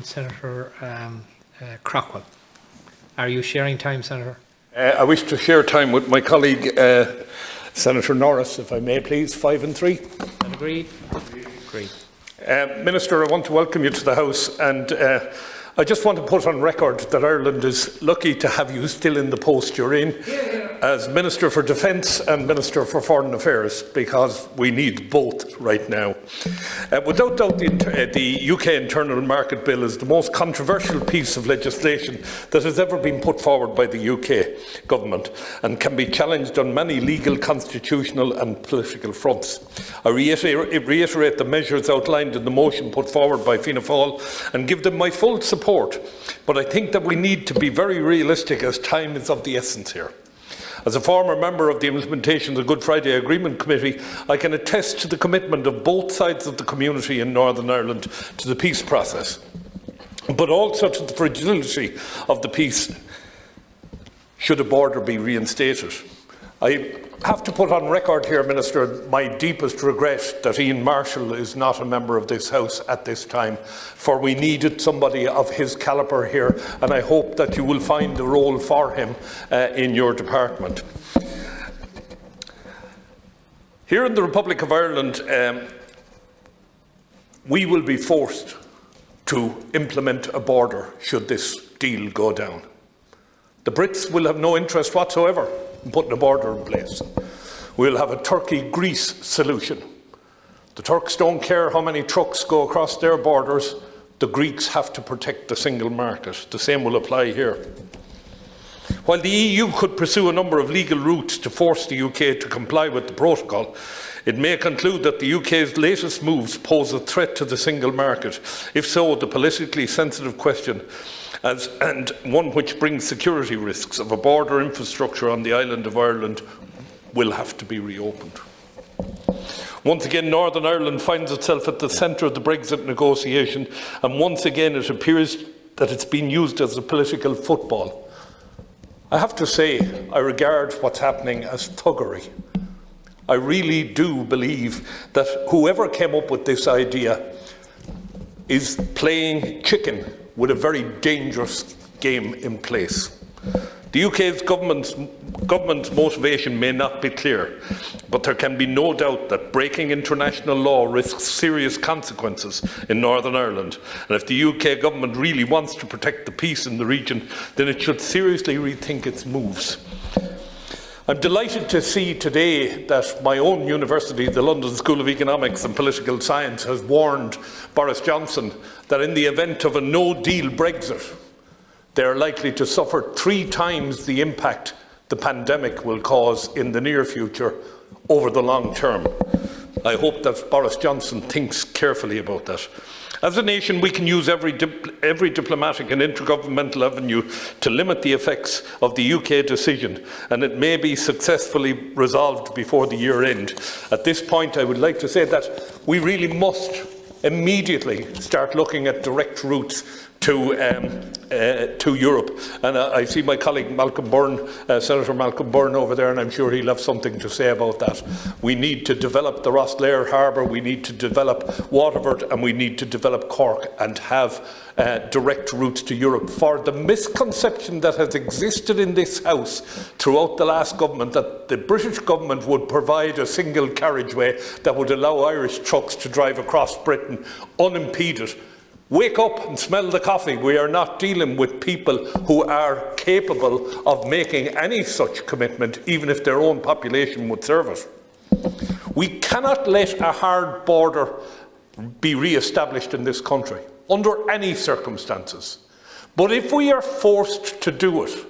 and Senator Craughwell. Are you sharing time, Senator? I wish to share time with my colleague, Senator Norris, if I may, please. 5 and 3. And agreed? Agreed. Minister, I want to welcome you to the House, and I just want to put on record that Ireland is lucky to have you still in the post you're in as Minister for Defence and Minister for Foreign Affairs, because we need both right now. Without doubt, the UK Internal Market Bill is the most controversial piece of legislation that has ever been put forward by the UK Government and can be challenged on many legal, constitutional and political fronts. I reiterate the measures outlined in the motion put forward by Fianna Fáil and give them my full support, but I think that we need to be very realistic as time is of the essence here. As a former member of the Implementation of the Good Friday Agreement Committee, I can attest to the commitment of both sides of the community in Northern Ireland to the peace process, but also to the fragility of the peace should a border be reinstated. I have to put on record here, Minister, my deepest regret that Ian Marshall is not a member of this House at this time, for we needed somebody of his calibre here, and I hope that you will find a role for him in your department. Here in the Republic of Ireland, we will be forced to implement a border should this deal go down. The Brits will have no interest whatsoever in putting a border in place. We'll have a Turkey-Greece solution. The Turks don't care how many trucks go across their borders. The Greeks have to protect the single market. The same will apply here. While the EU could pursue a number of legal routes to force the UK to comply with the protocol, it may conclude that the UK's latest moves pose a threat to the single market. If so, the politically sensitive question and one which brings security risks of a border infrastructure on the island of Ireland will have to be reopened. Once again, Northern Ireland finds itself at the centre of the Brexit negotiation, and once again it appears that it's been used as a political football. I have to say, I regard what's happening as thuggery. I really do believe that whoever came up with this idea is playing chicken with a very dangerous game in place. The UK's government's motivation may not be clear, but there can be no doubt that breaking international law risks serious consequences in Northern Ireland. And if the UK government really wants to protect the peace in the region, then it should seriously rethink its moves. I'm delighted to see today that my own university, the London School of Economics and Political Science, has warned Boris Johnson that in the event of a no-deal Brexit, they are likely to suffer 3 times the impact the pandemic will cause in the near future over the long term. I hope that Boris Johnson thinks carefully about that. As a nation, we can use every diplomatic and intergovernmental avenue to limit the effects of the UK decision, and it may be successfully resolved before the year end. At this point, I would like to say that we really must immediately start looking at direct routes to Europe. And I see my colleague Malcolm Byrne, Senator Malcolm Byrne over there, and I'm sure he'll have something to say about that. We need to develop the Rosslare Harbour, we need to develop Waterford, and we need to develop Cork and have direct routes to Europe. For the misconception that has existed in this House throughout the last government that the British government would provide a single carriageway that would allow Irish trucks to drive across Britain unimpeded. Wake up and smell the coffee. We are not dealing with people who are capable of making any such commitment, even if their own population would serve it. We cannot let a hard border be re-established in this country, under any circumstances. But if we are forced to do it,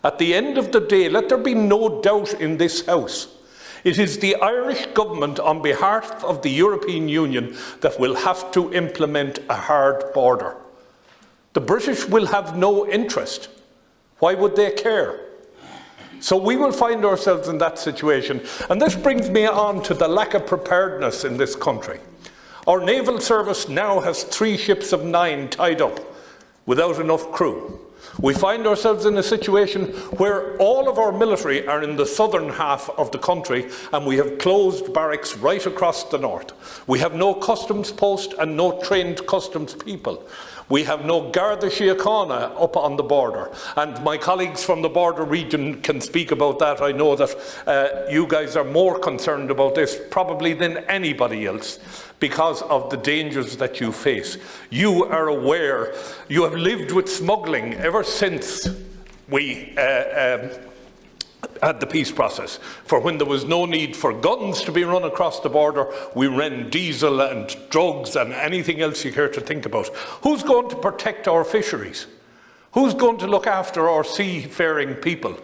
at the end of the day, let there be no doubt in this House, it is the Irish government, on behalf of the European Union, that will have to implement a hard border. The British will have no interest. Why would they care? So we will find ourselves in that situation. And this brings me on to the lack of preparedness in this country. Our naval service now has 3 ships of 9 tied up without enough crew. We find ourselves in a situation where all of our military are in the southern half of the country, and we have closed barracks right across the north. We have no customs post and no trained customs people. We have no Garda Síochána up on the border, and my colleagues from the border region can speak about that. I know that you guys are more concerned about this probably than anybody else because of the dangers that you face. You are aware, you have lived with smuggling ever since we had the peace process. For when there was no need for guns to be run across the border, we ran diesel and drugs and anything else you care to think about. Who's going to protect our fisheries? Who's going to look after our seafaring people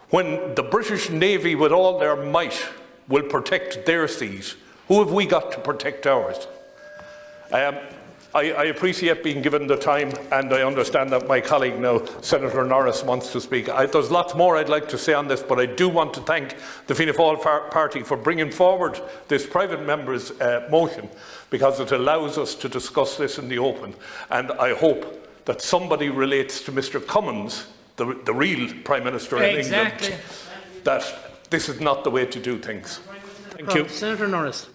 when the British Navy with all their might will protect their seas? Who have we got to protect ours? I appreciate being given the time, and I understand that my colleague now, Senator Norris, wants to speak. There's lots more I'd like to say on this, but I do want to thank the Fianna Fáil party for bringing forward this private member's motion, because it allows us to discuss this in the open. And I hope that somebody relates to Mr. Cummins, the real Prime Minister in England, that this is not the way to do things. Thank you. Senator Norris.